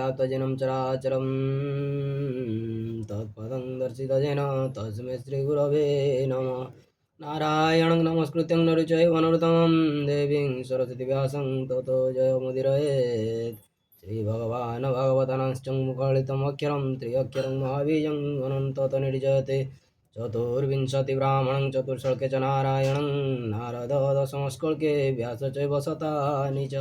व्याप्तजिनं चराचरं तत्पदं दर्शितजेन तस्मै श्रीगुरवे नमः। नारायणं नमस्कृत्यं नरं चैव नरोत्तमं देवीं सरस्वती व्यासं ततो जयमुदीरयेत्। श्रीभगवान् भगवतानांश्चं मुखलितमक्षरं त्र्यक्षरं महाबीजं अनन्ततनिर्जयते। चतुर्विंशतिब्राह्मणं चतुश्लोके च नारायणं नारद दशमश्लोके व्यास चैव शतानि च।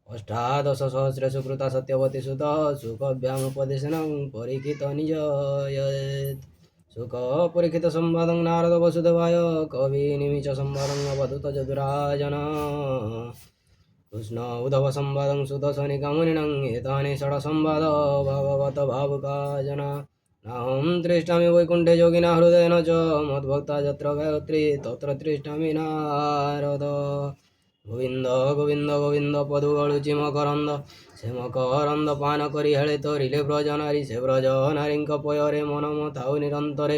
अष्टादशसहस्रेषु कृता सत्यवती सुतः सुखभ्यामुपदेशनं परीक्षितनिजयेत्। सुखपरीक्षितसंवादं नारद वसुदेवाय कविनिमिषसंवादं अवधूतजदुराजन कृष्ण उद्धव संवादं सुदशनिकमुनिनं एतानि षड्संवाद भगवत भावुका जना। नाहं तिष्ठामि वैकुण्ठे योगिना हृदयेन च मद्भक्ता यत्र गायत्री तत्र तिष्ठामि नारद। गोविंद गोविंद गोविंद पदुगळुचि मकरंद से मकरंद पान करी हेळे तरिले ब्रज नारी से ब्रज नारीଙ୍କ ପୟରେ ମନମ ଥାଉ ନିରନ୍ତରେ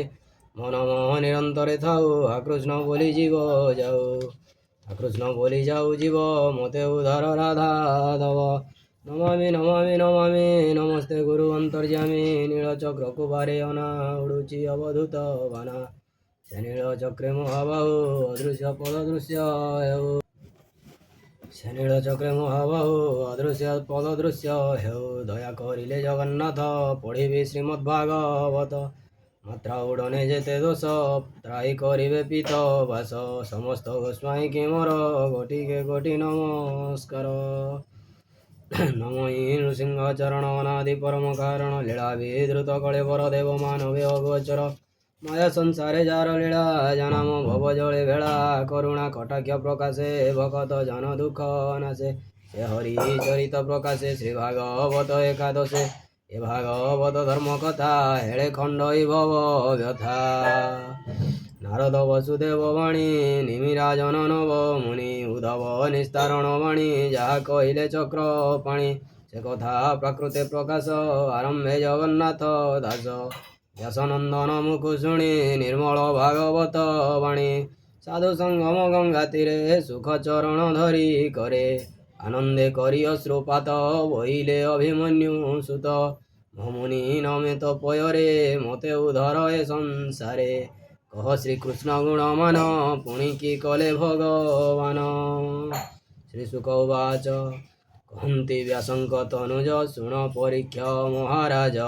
ମନମ ନିରନ୍ତରେ ଥାଉ ଆକୃଷ୍ଣ ବୋଲି ଯିବ ଯାଉ ଆକୃଷ୍ଣ ବୋଲି ଯାଉ ଯିବ ମୋତେ ଉଦ୍ଧାର ରାଧା ଦବ। ନମାମି ନମାମି ନମାମି ନମସ୍ତେ ଗୁରୁ ଅନ୍ତର୍ଯ୍ୟାମି ନୀଳଚକ୍ରକୁ ବାରେ ଅନା ଉଡ଼ୁଛି ଅବଧୂତ ବାନା ସେ ନୀଳଚକ୍ରେ ମହାବାହୁ ଅଦୃଶ୍ୟ ପଦ ଦୃଶ୍ୟ ହେଉ ସେ ନୀଳଚକ୍ରେ ମହାବାହୁ ଅଦୃଶ୍ୟ ପଦ ଦୃଶ୍ୟ ହେଉ ଦୟା କରିଲେ ଜଗନ୍ନାଥ ପଢ଼ିବି ଶ୍ରୀମଦ୍ଭାଗବତ ମାତ୍ରା ଉଡ଼ନେ ଯେତେ ଦୋଷ ତ୍ରାହି କରିବେ ପିତ ବାସ ସମସ୍ତ ଗୋସ୍ୱାଇଁକି ମୋର ଗୋଟିକେ ଗୋଟି ନମସ୍କାର। ନମୋ ନୃସିଂହ ଚରଣ ଅନାଦି ପରମ କାରଣ ଲୀଳା ବିଧୃତ କଳେ ବରଦେବ ମାନବେ ଅଗୋଚର ମାୟା ସଂସାରେ ଯାର ଲୀଳା ଜାନାମ ଭବ ଜଳେ ଭେଳା କରୁଣା କଟାକ୍ଷ ପ୍ରକାଶେ ଭକତ ଜନ ଦୁଃଖ ନାଶେ ସେ ହରି ଚରିତ ପ୍ରକାଶେ ଶ୍ରୀ ଭାଗବତ ଏକାଦଶେ ଏ ଭାଗବତ ଧର୍ମ କଥା ହେଳେ ଖଣ୍ଡଇ ଭବ ବ୍ୟଥା। ନାରଦ ବସୁଦେବ ବାଣୀ ନିମିରାଜନ ନବ ମୁନି ଉଦ୍ଧବ ନିସ୍ତାରଣ ବାଣୀ ଯାହା କହିଲେ ଚକ୍ର ପାଣି ସେ କଥା ପ୍ରାକୃତେ ପ୍ରକାଶ ଆରମ୍ଭେ ଜଗନ୍ନାଥ ଦାସ ବ୍ୟାସନନ୍ଦନ ମୁଖୁ ଶୁଣି ନିର୍ମଳ ଭାଗବତ ବାଣୀ ସାଧୁ ସଙ୍ଗମ ଗଙ୍ଗା ତୀରେ ସୁଖ ଚରଣ ଧରି କରେ ଆନନ୍ଦେ କରି ଅଶ୍ରୁପାତ ବହିଲେ ଅଭିମନ୍ୟୁ ସୁତ ମୁନି ନମେ ତପୟରେ ମୋତେ ଉଦ୍ଧର ଏ ସଂସାରେ କହ ଶ୍ରୀକୃଷ୍ଣ ଗୁଣମାନ ପୁଣି କି କଲେ ଭଗବାନ। ଶ୍ରୀଶୁକ ଉବାଚ କହନ୍ତି ବ୍ୟାସଙ୍କ ତନୁଜ ଶୁଣ ପରୀକ୍ଷ ମହାରାଜ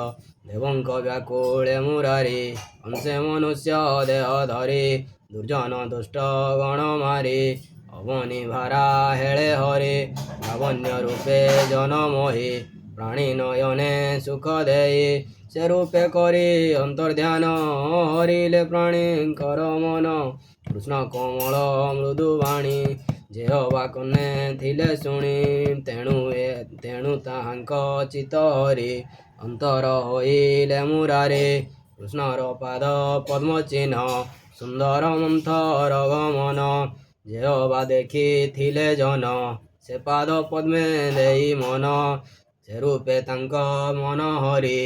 ଦେବଙ୍କ ବ୍ୟାକୁଳେ ମୁରାରି ଅଂଶେ ମନୁଷ୍ୟ ଦେହ ଧରି ଦୁର୍ଜନ ଦୁଷ୍ଟ ଗଣ ମାରି ଅବନି ଭାରା ହେଳେ ହରି ଲାବଣ୍ୟ ରୂପେ ଜନମୋହି ପ୍ରାଣୀ ନୟନେ ସୁଖ ଦେଇ ସେ ରୂପେ କରି ଅନ୍ତର୍ଧ୍ୟାନ ହରିଲେ ପ୍ରାଣୀଙ୍କର ମନ କୃଷ୍ଣ କୋମଳ ମୃଦୁବାଣୀ ଯେହୋବା କନେ ଥିଲେ ଶୁଣି ତେଣୁ ତାହାଙ୍କ ଚିତ ହରି ଅନ୍ତର ହୋଇଲେ ମୁରାରେ କୃଷ୍ଣର ପାଦ ପଦ୍ମ ଚିହ୍ନ ସୁନ୍ଦର ମନ୍ଥର ଗମନ ଯେହୋବା ଦେଖିଥିଲେ ଜନ ସେ ପାଦ ପଦ୍ମେ ଦେଇ ମନ ସେ ରୂପେ ତାଙ୍କ ମନ ହରି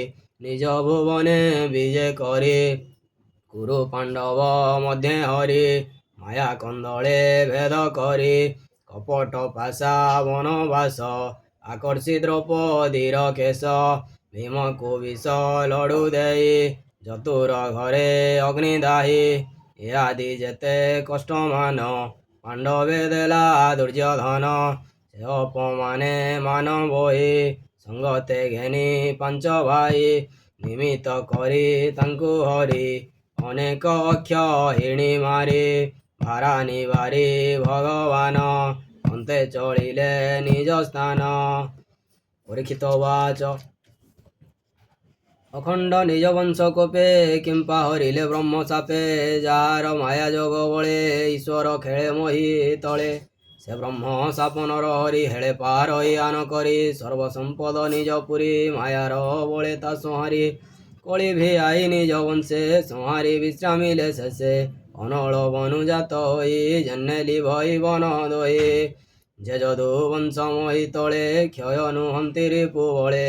ନିଜ ଭୁବନେ ବିଜେ କରି କୁରୁ ପାଣ୍ଡବ ମଧ୍ୟେ ହରି ମାୟା କନ୍ଦଳେ ଭେଦ କରି କପଟ ପାଶା ବନବାସ ଆକର୍ଷି ଦ୍ରୌପଦୀର କେଶ ଭୀମକୁ ବିଷ ଲଡୁ ଦେଇ ଚତୁର ଘରେ ଅଗ୍ନିଦାହୀ ଏ ଆଦି ଯେତେ କଷ୍ଟମାନ ପାଣ୍ଡବେ ଦେଲା ଦୁର୍ଯ୍ୟୋଧନ ସେ ଅପମାନେ ମାନ ବହି ସଙ୍ଗତେ ଘେନି ପାଞ୍ଚ ଭାଇ ନିମିତ୍ତ କରି ତାଙ୍କୁ ହରି ଅନେକ ଅକ୍ଷହିଣୀ ମାରି ଭାରା ନିବାରି ଭଗବାନ ଅନ୍ତେ ଚଳିଲେ ନିଜ ସ୍ଥାନ। ପରୀକ୍ଷିତ ଉବାଚ ଅଖଣ୍ଡ ନିଜ ବଂଶ କୋପେ କିମ୍ପା ହରିଲେ ବ୍ରହ୍ମ ସାପେ ଯାହାର ମାୟା ଯୋଗ ବଳେ ଈଶ୍ୱର ଖେଳେ ମୋହି ତଳେ ସେ ବ୍ରହ୍ମ ସାପ ନର ହରି ହେଳେ ପାରଇ ଆନ କରି ସର୍ବସମ୍ପଦ ନିଜ ପୁରୀ ମାୟାର ବଳେ ତା ସଂହାରି କଳି ଭିଆଇ ନିଜ ବଂଶେ ସଂହାରି ବିଶ୍ରାମିଲେ ଶେଷେ ଅନଳ ବନୁଜାତ ହୋଇ ଜେନେଲି ଭଇ ବନ ଦୋଇ ଯେ ଯଦୁ ବଂଶ ମୋହି ତଳେ କ୍ଷୟ ନୁହନ୍ତି ରିପୁ ବଳେ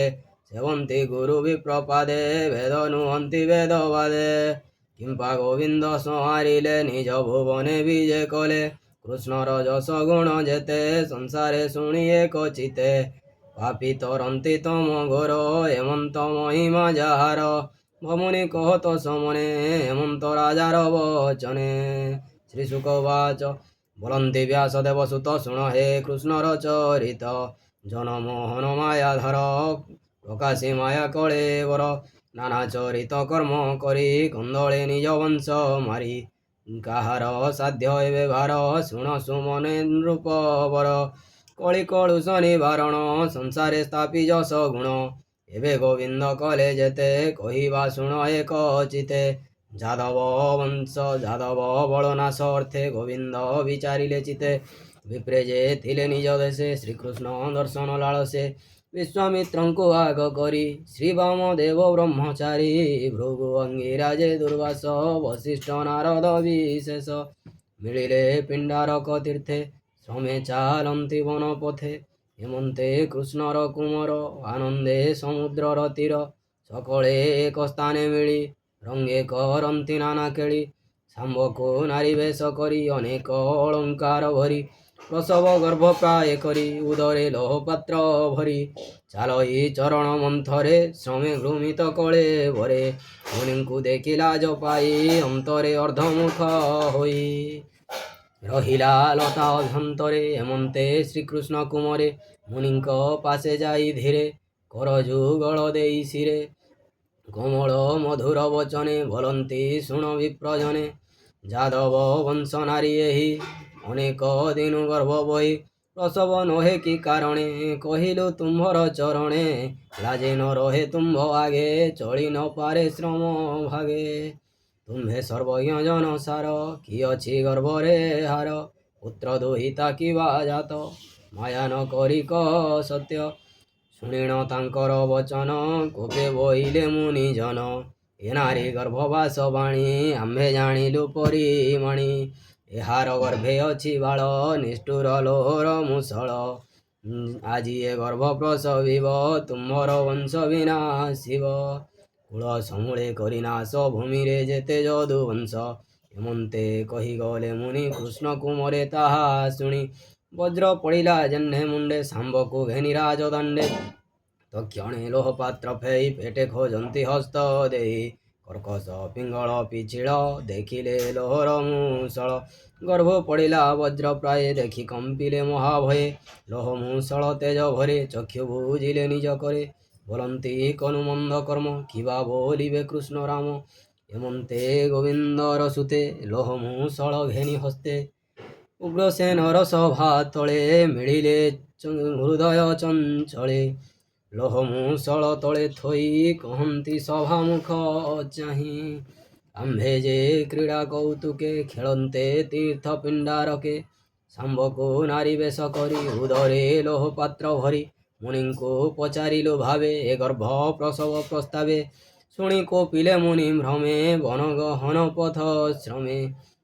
ସେବନ୍ତି ଗୁରୁ ବିପ୍ରପାଦେ ଭେଦ ନୁହନ୍ତି ବେଦବାଦେ କିମ୍ପା ଗୋବିନ୍ଦ ସଂହାରିଲେ ନିଜ ଭୁବନେ ବିଜେ କଲେ କୃଷ୍ଣର ଯଶ ଗୁଣ ଯେତେ ସଂସାରେ ଶୁଣି ଏକ ଚିତେ ପାପି ତରନ୍ତି ତମ ଘୋର ହେମନ୍ତ ମହିମା ଯାହାର ଭମୁନି କହତ ସମନେ ହେମନ୍ତ ରାଜାର ବଚନେ। ଶ୍ରୀ ଶୁକବାଚ ବୋଲନ୍ତି ବ୍ୟାସ ଦେବ ସୁତ ଶୁଣ ହେ କୃଷ୍ଣର ଚରିତ ଜନମୋହନ ମାୟାଧର ପ୍ରକାଶୀ ମାୟା କଳେବର ନାନା ଚରିତ କର୍ମ କରି କନ୍ଦଳେ ନିଜ ବଂଶ ମାରି କାହାର ସାଧ୍ୟ ଏବେ ଭାର ଶୁଣ ସୁମନେ ନୃପବର କଳି କଳୁଷ ନିବାରଣ ସଂସାରେ ସ୍ଥାପି ଯଶ ଗୁଣ ଏବେ ଗୋବିନ୍ଦ କଲେ ଯେତେ କହିବା ଶୁଣ ଏକ ଚିତେ ଯାଦବ ବଂଶ ଯାଦବ ବଳନାଶ ଅର୍ଥେ ଗୋବିନ୍ଦ ବିଚାରିଲେ ଚିତେ ବିପ୍ରେ ଯେ ଥିଲେ ନିଜ ଦେଶେ ଶ୍ରୀକୃଷ୍ଣ ଦର୍ଶନ ଲାଳସେ ବିଶ୍ୱାମିତ୍ରଙ୍କୁ ଆଗ କରି ଶ୍ରୀ ବାମଦେବ ବ୍ରହ୍ମଚାରୀ ଭୃଗୁ ଅଙ୍ଗିରାଜେ ଦୁର୍ବାସ ବଶିଷ୍ଠ ନାରଦ ବିଶେଷ ମିଳିଲେ ପିଣ୍ଡାରକ ତୀର୍ଥେ ଶ୍ରମେ ଚାଲନ୍ତି ବନ ପଥେ ହେମନ୍ତେ କୃଷ୍ଣର କୁମର ଆନନ୍ଦେ ସମୁଦ୍ରର ତୀର ସକଳେ ଏକ ସ୍ଥାନେ ମିଳି ରଙ୍ଗେ କରନ୍ତି ନାନା କେଳି ଶାମ୍ବକୁ ନାରୀ ବେଶ କରି ଅନେକ ଅଳଙ୍କାର ଭରି ପ୍ରସବ ଗର୍ଭ ପ୍ରାୟ କରି ଉଦରେ ଲୌହ ପାତ୍ର ଭରି ଚାଲଇ ଚରଣ ମନ୍ଥରେ ଶ୍ରମେ ଗୃମିତ କଳେ ଭରେ ମୁନିଙ୍କୁ ଦେଖି ଲାଜ ପାଇ ଅନ୍ତରେ ଅର୍ଦ୍ଧମୁଖ ହୋଇ ରହିଲା ଲତା ଅଭ୍ୟନ୍ତରେ ହେମନ୍ତେ ଶ୍ରୀକୃଷ୍ଣ କୁମରେ ମୁନିଙ୍କ ପାଶେ ଯାଇ ଧୀରେ କର ଯୁଗଳ ଦେଇ ଶିରେ କୋମଳ ମଧୁର ବଚନେ ବୋଲନ୍ତି ଶୁଣ ବିପ୍ରଜନେ ଯାଦବ ବଂଶ ନାରୀ ଏହି ଅନେକ ଦିନୁ ଗର୍ଭ ବହି ପ୍ରସବ ନୁହେଁ କି କାରଣେ କହିଲୁ ତୁମ୍ଭର ଚରଣେ ଲାଜେ ନ ରହେ ତୁମ୍ଭ ଆଗେ ଚଳି ନ ପାରେ ଶ୍ରମ ଭାଗେ ତୁମ୍ଭେ ସର୍ବଜ୍ଞ ଜନ ସାର କି ଅଛି ଗର୍ଭରେ ହାର ପୁତ୍ର ଦୁହିତା କିବା ଜାତ ମାୟା ନ କରି କହ ସତ୍ୟ ଶୁଣିଣ ତାଙ୍କର ବଚନ କୋପେ ବହିଲେ ମୁନି ଜନ ଏ ନାରୀ ଗର୍ଭବାସ ବାଣୀ ଆମ୍ଭେ ଜାଣିଲୁ ପରିମାଣି ଏହାର ଗର୍ଭେ ଅଛି ବାଳ ନିଷ୍ଠୁର ଲୋହର ମୁଷଳ ଆଜି ଏ ଗର୍ଭ ପ୍ରସବିବ ତୁମ୍ଭର ବଂଶ ବିନାଶିବ କୂଳ ସମୂଳେ କରି ନାଶ ଭୂମିରେ ଯେତେ ଯଦୁ ବଂଶ ହେମନ୍ତେ କହିଗଲେ ମୁନି କୃଷ୍ଣ କୁମରେ ତାହା ଶୁଣି ବଜ୍ର ପଡ଼ିଲା ଜହ୍ନେ ମୁଣ୍ଡେ ଶାମ୍ବକୁ ଘେନି ରାଜ ଦାଣ୍ଡେ ତକ୍ଷଣେ ଲୋହ ପାତ୍ର ଫେଇ ପେଟେ ଖୋଜନ୍ତି ହସ୍ତ ଦେଇ କର୍କଶ ପିଙ୍ଗଳ ପିଛିଳ ଦେଖିଲେ ଲୋହର ମୂଷଳ ଗର୍ଭ ପଡ଼ିଲା ବଜ୍ର ପ୍ରାୟ ଦେଖି କମ୍ପିଲେ ମହାଭୟେ ଲୋହ ମୂଷଳ ତେଜ ଭରେ ଚକ୍ଷୁ ବୁଝିଲେ ନିଜ କରେ ବୋଲନ୍ତି କନୁ ମନ୍ଦ କର୍ମ କିବା ବୋଲିବେ କୃଷ୍ଣ ରାମ ହେମନ୍ତେ ଗୋବିନ୍ଦର ସୁତେ ଲୋହ ମୂଷଳ ଘେନି ହସ୍ତେ ଉଗ୍ରସେନର ସଭା ତଳେ ମିଳିଲେ ହୃଦୟ ଚଞ୍ଚଳେ ଲୋହ ମୂଷଳ ତଳେ ଥୋଇ କହନ୍ତି ସଭା ମୁଖ ଚାହିଁ ଆମ୍ଭେ ଯେ କ୍ରୀଡ଼ା କୌତୁକେ ଖେଳନ୍ତେ ତୀର୍ଥ ପିଣ୍ଡାରକେ ଶାମ୍ବକୁ ନାରୀ ବେଶ କରି ଉଦରେ ଲୋହ ପାତ୍ର ଭରି ମୁନିଙ୍କୁ ପଚାରିଲୁ ଭାବେ ଏ ଗର୍ଭ ପ୍ରସବ ପ୍ରସ୍ତାବେ ଶୁଣି କୋପିଲେ ମୁନି ଭ୍ରମେ ବନ ଗହନ ପଥ ଶ୍ରମେ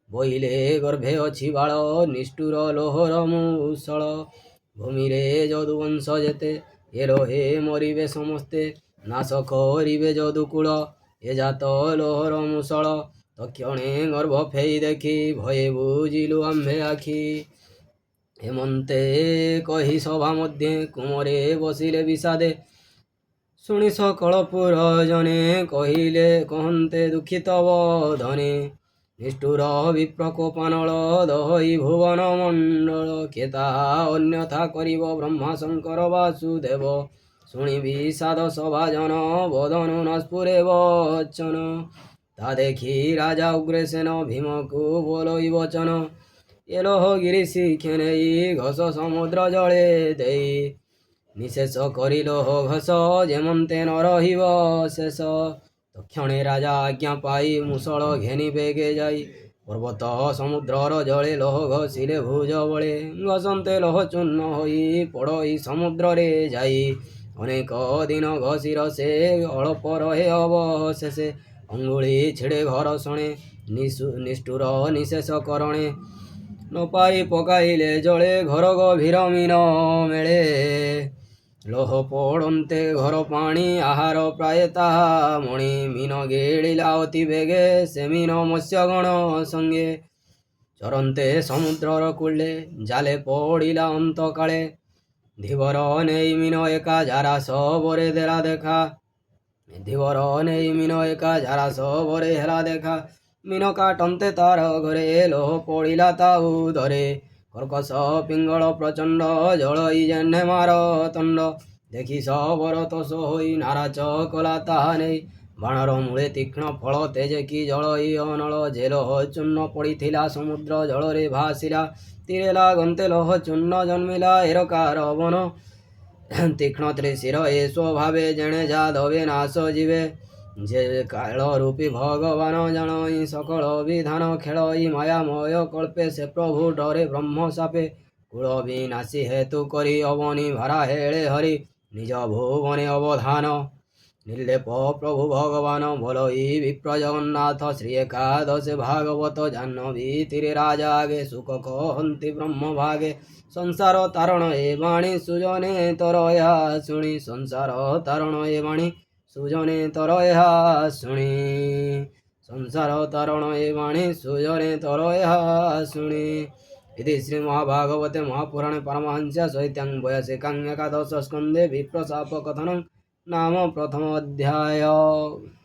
ବୋଇଲେ ଗର୍ଭେ ଅଛି ବାଳ ନିଷ୍ଠୁର ଲୋହର ମୂଷଳ ଭୂମିରେ ଯଦୁବଂଶ ଯେତେ ଏ ରହେ ମରିବେ ସମସ୍ତେ ନାଶ କରିବେ ଯଦୁକୁଳ ଏ ଜାତ ଲୋହର ମୂଷଳ ତକ୍ଷଣେ ଗର୍ଭ ଫେଇ ଦେଖି ଭୟେ ବୁଝିଲୁ ଆମ୍ଭେ ଆଖି ହେମନ୍ତେ କହି ସଭା ମଧ୍ୟ କୁମରେ ବସିଲେ ବିଷାଦେ ଶୁଣି ସକଳ ପୁରଜନେ କହିଲେ କହନ୍ତେ ଦୁଃଖିତ ବଦନେ ନିଷ୍ଠୁର ବିପ୍ରକୋପାନଳ ଦହଇ ଭୁବନ ମଣ୍ଡଳ କେ ତାହା ଅନ୍ୟଥା କରିବ ବ୍ରହ୍ମା ଶଙ୍କର ବାସୁଦେବ ଶୁଣି ବିଷାଦ ସଭାଜନ ବଦନ ନ ସ୍ଫୁରେ ବଚନ ତା ଦେଖି ରାଜା ଉଗ୍ରସେନ ଭୀମକୁ ବୋଲଇ ବଚନ ଏ ଲୋହଗିରି ଶିଖେ ନେଇ ଘଷ ସମୁଦ୍ର ଜଳେ ଦେଇ ନିଶେଷ କରି ଲୋହ ଘଷ ଯେମନ୍ତେ ନ ରହିବ ଶେଷ ତକ୍ଷଣେ ରାଜା ଆଜ୍ଞା ପାଇ ମୂଷଳ ଘେନି ବେଗେ ଯାଇ ପର୍ବତ ସମୁଦ୍ରର ଜଳେ ଲୋହ ଘଷିଲେ ଭୁଜ ବଳେ ଘଷନ୍ତେ ଲୋହ ଚୂର୍ଣ୍ଣ ହୋଇ ପଡ଼ଇ ସମୁଦ୍ରରେ ଯାଇ ଅନେକ ଦିନ ଘଷିର ସେ ଅଳ୍ପ ରହେ ଅବଶେଷେ ଅଙ୍ଗୁଳି ଛିଡ଼େ ଘର ଶଣେ ନିଷ୍ଠୁର ନିଶେଷ କରଣେ ନ ପାଇ ପକାଇଲେ ଜଳେ ଘର ଗଭୀର ମିନ ମେଳେ ଲୋହ ପଡ଼ନ୍ତେ ଘର ପାଣି ଆହାର ପ୍ରାୟ ତାହା ମଣି ମିନ ଗିଳିଲା ଅତି ବେଗେ ସେ ମିନ ମତ୍ସ୍ୟଗଣ ସଙ୍ଗେ ଚରନ୍ତେ ସମୁଦ୍ରର କୂଳେ ଜାଲେ ପଡ଼ିଲା ଅନ୍ତକାଳେ ধীবর নেই মিনো একা যারা সবরে দেলা দেখা ধীবর নেই মিনো একা যারা সবরে হেলা দেখা মিনো কাটন্তে তার ঘরে এলো পড়িলা তাউ ধরে কর্কশ পিঙ্গল প্রচণ্ড জড়ই জেনে মার তণ্ড দেখি সবর তোষ হই নারাচ কলা তাহা নেই ବାଣର ମୂଳେ ତୀକ୍ଷ୍ଣ ଫଳ ତେଜ କି ଜଳଇ ଅନଳ ଜେଲ ଚୂର୍ଣ୍ଣ ପଡ଼ିଥିଲା ସମୁଦ୍ର ଜଳରେ ଭାସିଲା ତୀରେ ଲାଗନ୍ତେ ଲହ ଚୂର୍ଣ୍ଣ ଜନ୍ମିଲା ଏରକାର ବନ ତୀକ୍ଷ୍ଣ ତ୍ରିଶିର ଏ ସ୍ୱଭାବେ ଜେଣେ ଯାଦବେ ନାଶ ଯିବେ ଯେ କାଳ ରୂପୀ ଭଗବାନ ଜାଣଇ ସକଳ ବିଧାନ ଖେଳଇ ମାୟାମୟ କଳ୍ପେ ସେ ପ୍ରଭୁ ଡରେ ବ୍ରହ୍ମ ସାପେ କୂଳ ବିନାଶୀ ହେତୁ କରି ଅବନି ଭାରା ହେଳେ ହରି ନିଜ ଭୁବନେ ଅବଧାନ ନିର୍ଲେପ ପ୍ରଭୁ ଭଗବାନ ଭଲଇ ବିପ୍ର ଜଗନ୍ନାଥ ଶ୍ରୀ ଏକାଦଶ ଭାଗବତ ଜାହ୍ନବୀ ତୀରେ ରାଜା ଆଗେ ସୁଖ କହନ୍ତି ବ୍ରହ୍ମ ଭାଗେ ସଂସାର ତାରଣ ଏ ବାଣୀ ସୁଜନେ ତର ଏହା ଶୁଣି ସଂସାର ତାରଣ ଏ ବାଣୀ ସୁଜନେ ତର ଏହା ଶୁଣି ସଂସାର ତାରଣ ଏ ବାଣୀ ସୁଜନେ ତର ଏହା ଶୁଣି इति श्रीमहाभागवते महापुराणे परमहंस्यां सहितां वयसेकां एकादश स्कन्धे विप्रशापकथनं नाम प्रथमोऽध्यायः।